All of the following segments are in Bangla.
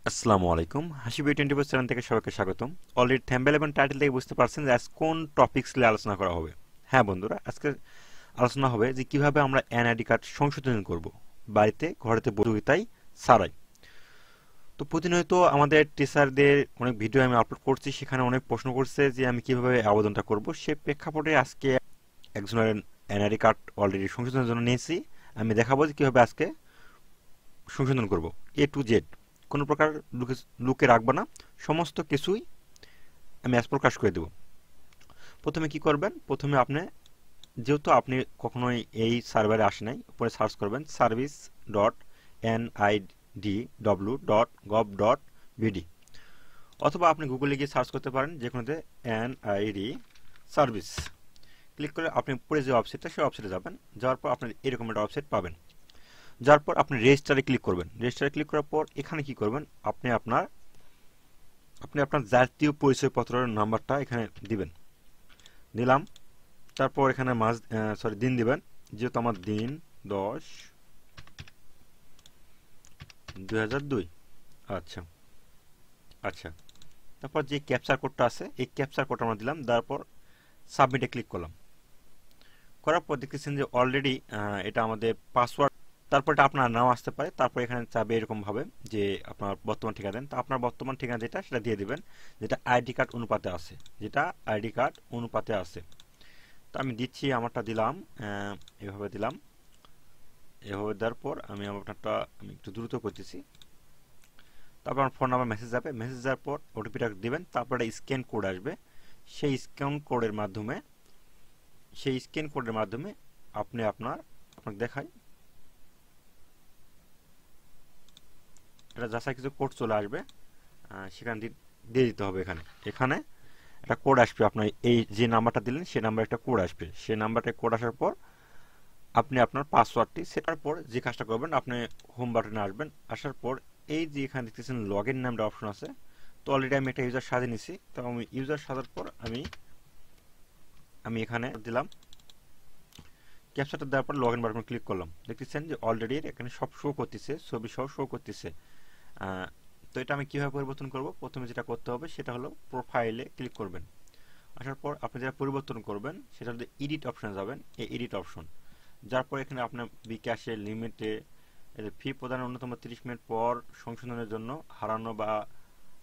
আসসালামু আলাইকুম, হাসিবি 24 চ্যানেল থেকে সবাইকে স্বাগতম। অলরেডি থাম্বনেল এবং টাইটেল থেকে বুঝতে পারছেন যে আজ কোন টপিকস নিয়ে আলোচনা করা হবে। হ্যাঁ বন্ধুরা, আজকে আলোচনা হবে যে কিভাবে আমরা এনআইডি কার্ড সংশোধন করব বাড়িতে ঘরেতে প্রতিযোগিতায় ছাড়াই। তো প্রতিনিয়ত আমাদের টিচারদের অনেক ভিডিও আমি আপলোড করছি, সেখানে অনেক প্রশ্ন করছে যে আমি কিভাবে আবেদনটা করব। সে প্রেক্ষাপটে আজকে একজনের এনআইডি কার্ড অলরেডি সংশোধনের জন্য নিয়েছি। আমি দেখাবো যে কিভাবে আজকে সংশোধন করব, এ টু জেড। কোনো প্রকার লুকে লুকে রাখবো না, সমস্ত কিছুই আমি আজ প্রকাশ করে দেব। প্রথমে কি করবেন, প্রথমে আপনি যেহেতু আপনি কখনোই এই সার্ভারে আসে নাই, উপরে সার্চ করবেন সার্ভিস ডট NIDW.gov.bd, অথবা আপনি গুগলে গিয়ে সার্চ করতে পারেন যে কোনোতে NID সার্ভিস। ক্লিক করে আপনি উপরে যে ওয়েবসাইটটা সেই ওয়েবসাইটে যাবেন। যাওয়ার পর আপনি এরকম একটা ওয়েবসাইট পাবেন। যাওয়ার পর আপনি রেজিস্টারে ক্লিক করবেন। রেজিস্টারে ক্লিক করার পর এখানে কি করবেন, আপনি আপনার জাতীয় পরিচয়পত্রের নাম্বারটা এখানে দিবেন। দিলাম। তারপর এখানে দিন দিবেন, যেহেতু আমার দিন 10/2002। আচ্ছা আচ্ছা। তারপর যে ক্যাপচার কোডটা আছে এই ক্যাপচার কোডটা আমরা দিলাম, দেওয়ার পর সাবমিটে ক্লিক করলাম। করার পর দেখতেছেন যে অলরেডি এটা আমাদের পাসওয়ার্ড। তারপর এটা আপনার নাম আসতে পারে। তারপর এখানে চাবে এরকম ভাবে যে আপনার বর্তমান ঠিকানা দেন। তো আপনার বর্তমান ঠিকানা যেটা সেটা দিয়ে দিবেন, যেটা আইডি কার্ড অনুপাতে আছে, তো আমি দিচ্ছি, আমারটা দিলাম। এভাবে দিলাম। এভাবে দেওয়ার পর আমি একটু দ্রুত করতেছি। তারপর আমার ফোন নাম্বার মেসেজ যাবে, মেসেজ যাওয়ার পর ওটিপিটা দিবেন। তারপর একটা স্ক্যান কোড আসবে। সেই স্ক্যান কোডের মাধ্যমে সেই স্ক্যান কোডের মাধ্যমে আপনি আপনাকে দেখাই, এটা যাচাই কিছু কোড চলে আসবে। সেখানে দিয়ে দিতে হবে। এখানে এখানে একটা কোড আসবে। আপনার এই যে নাম্বারটা দিলেন সেই নাম্বার একটা কোড আসবে। সেই নাম্বারটা কোড আসার পর আপনি আপনার পাসওয়ার্ডটি সেট করার পর যে কাজটা করবেন, আপনি হোম বাটনে আসবেন। আসার পর এই যে এখানে দেখতেছেন লগ ইন নামটা অপশন আছে। তো অলরেডি আমি একটা ইউজার সাজিয়ে নিছি। তো আমি ইউজার সাজার পর আমি এখানে দিলাম ক্যাপচারটা, দেওয়ার পর লগ ইন বাটনে ক্লিক করলাম। দেখতেছেন যে অলরেডি এখানে সব শো করতেছে, ছবি সহ শো করতেছে। তো এটা আমি কিভাবে পরিবর্তন করব, প্রথমে যেটা করতে হবে সেটা হলো প্রোফাইলে ক্লিক করবেন। আসার পর আপনি যেটা পরিবর্তন করবেন সেটা হলো এডিট অপশনে যাবেন। এই এডিট অপশন যার পর এখানে আপনার বিকাশের লিমিটে ফি প্রদানের অন্যতম 30 মিনিট পর সংশোধনের জন্য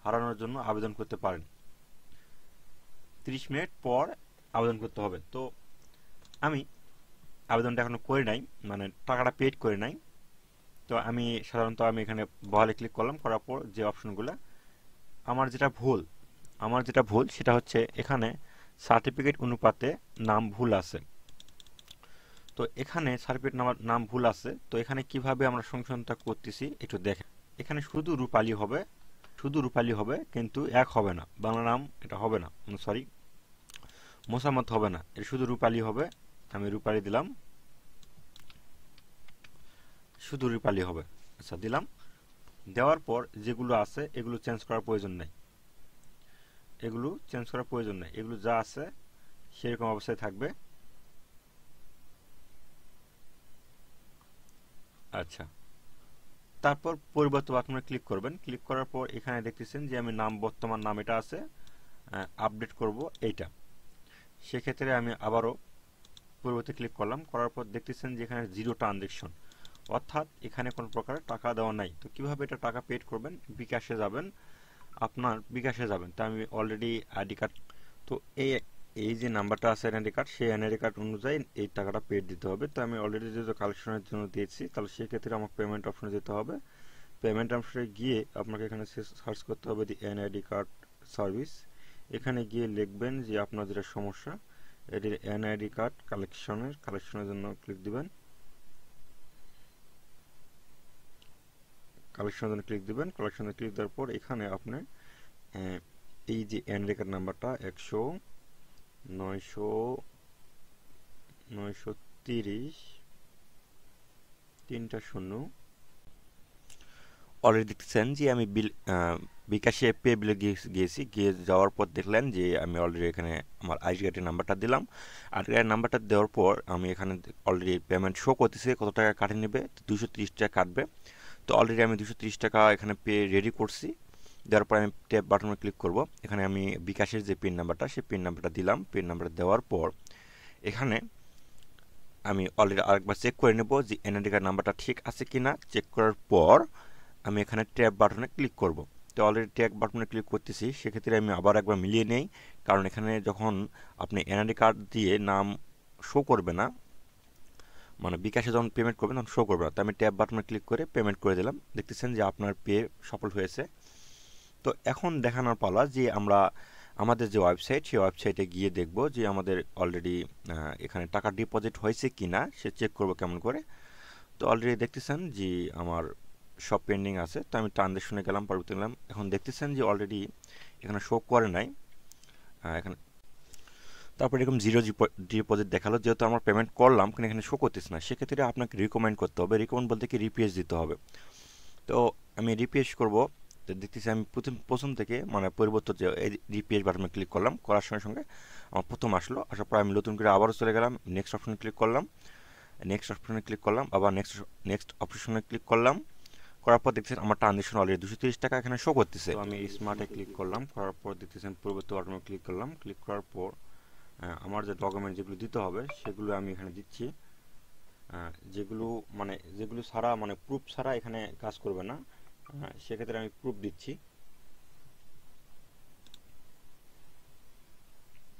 হারানোর জন্য আবেদন করতে পারেন। 30 মিনিট পর আবেদন করতে হবে। তো আমি আবেদনটা এখনো করে নাই, মানে টাকাটা পেড করে নাই। তো আমি এখানে বহালে ক্লিক করলাম। করার পর যে অপশনগুলো, আমার যেটা ভুল সেটা হচ্ছে এখানে সার্টিফিকেট অনুপাতে নাম ভুল আছে। তো এখানে সার্টিফিকেট নাম ভুল আছে। তো এখানে কিভাবে আমরা সংশোধনটা করতেছি একটু দেখেন। এখানে শুধু রূপালী হবে কিন্তু এক হবে না, বাংলা নাম এটা হবে না, সরি, মোসাম্মত হবে না, এটা শুধু রূপালী হবে। আমি রূপালী দিলাম, শুধু রূপালী হবে। আচ্ছা, দিলাম। দেওয়ার পর যেগুলো আছে এগুলো চেঞ্জ করার প্রয়োজন নেই, এগুলো যা আছে সেরকম অবস্থায় থাকবে। আচ্ছা, তারপর পরিবর্তন বাটনে ক্লিক করবেন। ক্লিক করার পর এখানে দেখতেছেন যে আমি বর্তমান নাম এটা আছে, আপডেট করব এইটা। সেক্ষেত্রে আমি আবারও পরিবর্তে ক্লিক করলাম। করার পর দেখতেছেন যে এখানে জিরো ট্রানজেকশন, অর্থাৎ এখানে কোনো প্রকার টাকা দেওয়া নাই। তো কিভাবে এটা টাকা পেড করবেন, বিকাশে যাবেন। তা আমি অলরেডি আইডি কার্ড, তো এই এই যে নাম্বারটা আছে এনআইডি কার্ড, সেই এনআইডি কার্ড অনুযায়ী এই টাকাটা পেড দিতে হবে। তো আমি অলরেডি যেহেতু কালেকশনের জন্য দিয়েছি, তাহলে সেক্ষেত্রে আমার পেমেন্ট অপশনে যেতে হবে। পেমেন্ট অপশনে গিয়ে আপনাকে এখানে সার্চ করতে হবে দি এনআইডি কার্ড সার্ভিস। এখানে গিয়ে লিখবেন যে আপনার যেটা সমস্যা, এটির এনআইডি কার্ড কালেকশনের জন্য ক্লিক দিবেন। কালেকশনে ক্লিক দেওয়ার পর এখানে আপনি এই যে এনআইডি কার্ড নাম্বারটা 100 930 3টা 0 অলরেডি দেখতেছেন যে আমি বিকাশে পে বিলে গিয়েছি। গিয়ে যাওয়ার পর দেখলেন যে আমি অলরেডি এখানে আমার আইডি কার্ডের নাম্বারটা দিলাম। আইডি কার্ডের নাম্বারটা দেওয়ার পর আমি এখানে অলরেডি পেমেন্ট শো করতেছে, কত টাকা কাটে নেবে, 230 টাকা কাটবে। তো তো অলরেডি আমি 230 টাকা এখানে পে রেডি করছি। দেওয়ার পর আমি ট্যাব বাটনে ক্লিক করব। এখানে আমি বিকাশের যে পিন নাম্বারটা, সেই পিন নাম্বারটা দিলাম। পিন নাম্বারটা দেওয়ার পর এখানে আমি অলরেডি আরেকবার চেক করে নেব যে এনআইডি কার্ড নাম্বারটা ঠিক আছে কিনা। চেক করার পর আমি এখানে ট্যাব বাটনে ক্লিক করব। তো অলরেডি ট্যাব বাটনে ক্লিক করতেছি, সেক্ষেত্রে আমি আবার একবার মিলিয়ে নেই, কারণ এখানে যখন আপনি এনআইডি কার্ড দিয়ে নাম শো করবে না, মানে বিকাশে যখন পেমেন্ট করবেন তখন শো করবে না। তো আমি ট্যাব বাটনে ক্লিক করে পেমেন্ট করে দিলাম। দেখতেছেন যে আপনার পে সফল হয়েছে। তো এখন দেখানোর পালা যে আমরা আমাদের যে ওয়েবসাইট, সেই ওয়েবসাইটে গিয়ে দেখব যে আমাদের অলরেডি এখানে টাকা ডিপোজিট হয়েছে কি না, সে চেক করব কেমন করে। তো অলরেডি দেখতেছেন যে আমার সব পেন্ডিং আছে। তো আমি ট্রানজ্যাকশনে গেলাম, পরবর্তী গেলাম। এখন দেখতেছেন যে অলরেডি এখানে শো করে নাই এখানে। তারপর এরকম জিরো ডিপোজিট দেখালো, যেহেতু আমরা পেমেন্ট করলাম কিন্তু এখানে শো করতেছে না। সেক্ষেত্রে আপনাকে রিকমেন্ড করতে হবে। রিকমেন্ড বলতে কি রিপিএস দিতে হবে। তো আমি রিপিএস করব। তো দেখতেছি আমি প্রথম থেকে মানে পরিবর্তন যে এই রিপিএস বাটনে ক্লিক করলাম, করার সঙ্গে সঙ্গে আমার প্রথম আসলো। আসার পর আমি নতুন করে আবারও চলে গেলাম, নেক্সট অপশনে ক্লিক করলাম, নেক্সট অপশনে ক্লিক করলাম, আবার নেক্সট অপশনে ক্লিক করলাম। করার পর দেখতেছেন আমার ট্রানজ্যাকশন অলরেডি 230 টাকা এখানে শো করতেছে। তো আমি স্মার্টে ক্লিক করলাম, করার পর দেখতেছেন পরিবর্তন বাটনে ক্লিক করলাম। ক্লিক করার পর আমার যে ডকুমেন্ট যেগুলো দিতে হবে সেগুলো আমি এখানে দিচ্ছি। যেগুলো ছাড়া মানে প্রুফ ছাড়া এখানে কাজ করবে না, সেক্ষেত্রে আমি প্রুফ দিচ্ছি।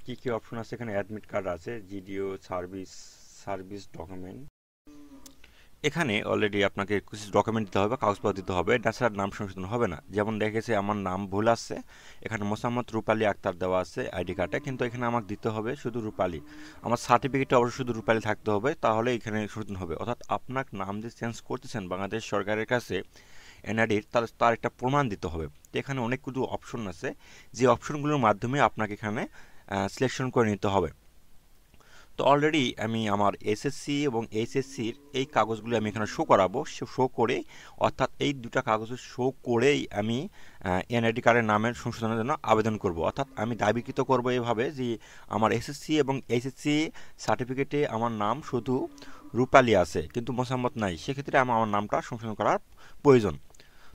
কি কি অপশন আছে এখানে? অ্যাডমিট কার্ড আছে, জিডিও, সার্ভিস ডকুমেন্ট। এখানে অলরেডি আপনাকে কিছু ডকুমেন্ট দিতে হবে, কাগজপত্র দিতে হবে, তাছাড়া নাম সংশোধন হবে না। যেমন দেখেছে আমার নাম ভুল আছে, এখানে মোসাম্মদ রূপালী আক্তার দেওয়া আছে আইডি কার্ডে, কিন্তু এখানে আমাকে দিতে হবে শুধু রূপালী। আমার সার্টিফিকেটে অবশ্যই শুধু রূপালী থাকতে হবে, তাহলে এখানে সংশোধন হবে। অর্থাৎ আপনার নাম যে চেঞ্জ করতেছেন বাংলাদেশ সরকারের কাছে এনআইডির, তার একটা প্রমাণ দিতে হবে। তো এখানে অনেকগুলো অপশন আছে, যে অপশনগুলোর মাধ্যমে আপনাকে এখানে সিলেকশন করে নিতে হবে। তো অলরেডি আমি আমার এসএসসি এবং এইচএসসির এই কাগজগুলো আমি এখানে শো করাবো। শো করে, অর্থাৎ এই দুটা কাগজ শো করেই আমি এনআইডি কার্ডের নামের সংশোধনের জন্য আবেদন করব। অর্থাৎ আমি দাবিকৃত করব এভাবে যে আমার এসএসসি এবং এইচএসসি সার্টিফিকেটে আমার নাম শুধু রূপালী আছে কিন্তু মোসাম্মদ নাই, সেক্ষেত্রে আমার নামটা সংশোধন করার প্রয়োজন।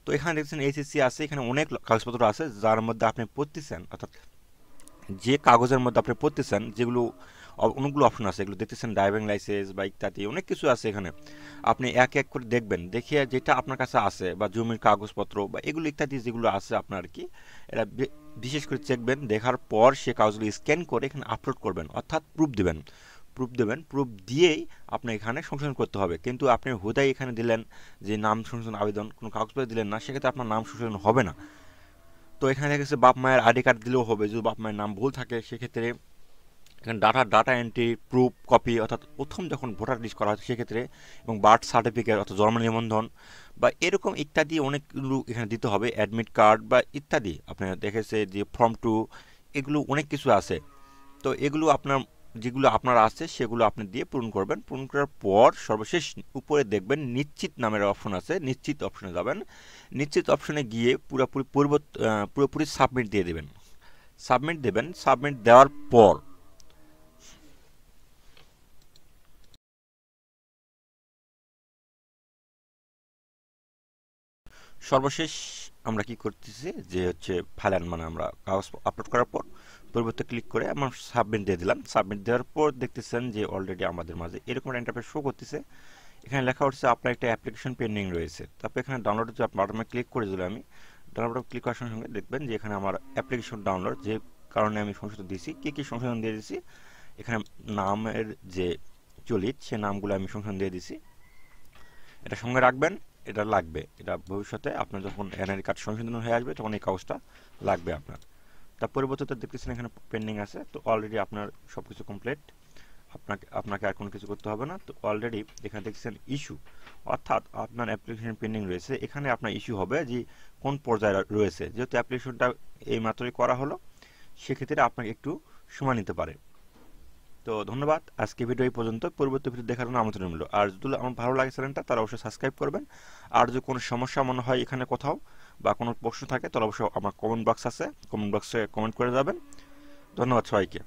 তো এখানে দেখছেন এইচএসসি আছে, এখানে অনেক কাগজপত্র আছে যার মধ্যে আপনি পড়তেছেন, অর্থাৎ যে কাগজের মধ্যে আপনি পড়তেছেন, যেগুলো অনেকগুলো অপশন আছে, এগুলো দেখতেছেন ড্রাইভিং লাইসেন্স বা ইত্যাদি অনেক কিছু আছে। এখানে আপনি এক এক করে দেখবেন, দেখিয়ে যেটা আপনার কাছে আছে বা জমির কাগজপত্র বা এগুলো ইত্যাদি যেগুলো আছে আপনার কি, এটা বিশেষ করে দেখবেন। দেখার পর সে কাগজগুলো স্ক্যান করে এখানে আপলোড করবেন, অর্থাৎ প্রুফ দেবেন। প্রুফ দিয়েই আপনার এখানে সংশোধন করতে হবে। কিন্তু আপনি হুদাই এখানে দিলেন যে নাম সংশোধন আবেদন, কোনো কাগজপত্র দিলেন না, সেক্ষেত্রে আপনার নাম সংশোধন হবে না। তো এখানে দেখেছে বাপ মায়ের আইডি কার্ড দিলেও হবে, যদি বাপ মায়ের নাম ভুল থাকে সেক্ষেত্রে এখানে ডাটা এন্ট্রি, প্রুফ কপি, অর্থাৎ প্রথম যখন ভোটার লিস্ট করা হয় সেক্ষেত্রে, এবং বার্থ সার্টিফিকেট অর্থাৎ জন্ম নিবন্ধন বা এরকম ইত্যাদি অনেকগুলো এখানে দিতে হবে, অ্যাডমিট কার্ড বা ইত্যাদি। আপনার দেখেছে যে ফর্ম 2, এগুলো অনেক কিছু আছে। তো এগুলো যেগুলো আপনার আছে সেগুলো আপনি দিয়ে পূরণ করবেন। পূরণ করার পর সর্বশেষ উপরে দেখবেন নিশ্চিত নামের অপশন আছে, নিশ্চিত অপশনে যাবেন। নিশ্চিত অপশনে গিয়ে পুরোপুরি সাবমিট দিয়ে দেবেন। সাবমিট দেওয়ার পর সর্বশেষ আমরা কি করতেছি যে হচ্ছে ফাইল, মানে আমরা কাগজ আপলোড করার পর পরিবর্তে ক্লিক করে আমরা সাবমিট দিয়ে দিলাম। সাবমিট দেওয়ার পর দেখতেছেন যে অলরেডি আমাদের মাঝে এরকম একটা ইন্টারফেস শো করতেছে। এখানে লেখা হচ্ছে আপনার একটা অ্যাপ্লিকেশন পেন্ডিং রয়েছে। তারপর এখানে ডাউনলোড যে বাটনে ক্লিক করে দিলাম। আমি ডাউনলোড ক্লিক করার সঙ্গে দেখবেন যে এখানে আমার অ্যাপ্লিকেশন ডাউনলোড, যে কারণে আমি সংশোধন দিয়েছি, কি সংশোধন দিয়ে দিয়েছি, এখানে নামের যে চলিত সে নামগুলো আমি সংশোধন দিয়ে দিয়েছি। এটা সঙ্গে রাখবেন, এটা লাগবে। এটা ভবিষ্যতে আপনার যখন এনআইডি কার্ড সংশোধন হয়ে আসবে তখন এই কাগজটা লাগবে আপনার। তার পরিবর্তে দেখতেছেন এখানে পেন্ডিং আছে। তো অলরেডি আপনার সব কিছু কমপ্লিট, আপনাকে আর কোনো কিছু করতে হবে না। তো অলরেডি এখানে দেখছেন ইস্যু, অর্থাৎ আপনার অ্যাপ্লিকেশন পেন্ডিং রয়েছে। এখানে আপনার ইস্যু হবে যে কোন পর্যায়ে রয়েছে। যেহেতু অ্যাপ্লিকেশনটা এই মাত্রই করা হলো, সেক্ষেত্রে আপনাকে একটু সময় নিতে পারে। তো ধন্যবাদ, আজকে ভিডিও এই পর্যন্ত। পরবর্তী ভিডিও দেখার জন্য আমন্ত্রণ রইল। আর যদি আমার ভালো লাগে চ্যানেলটা, তাহলে অবশ্যই সাবস্ক্রাইব করবেন। আর যদি কোনো সমস্যা মনে হয় এখানে কোথাও বা কোনো প্রশ্ন থাকে, তাহলে অবশ্যই আমার কমেন্ট বক্স আছে, কমেন্ট বক্সে কমেন্ট করে যাবেন। ধন্যবাদ সবাইকে।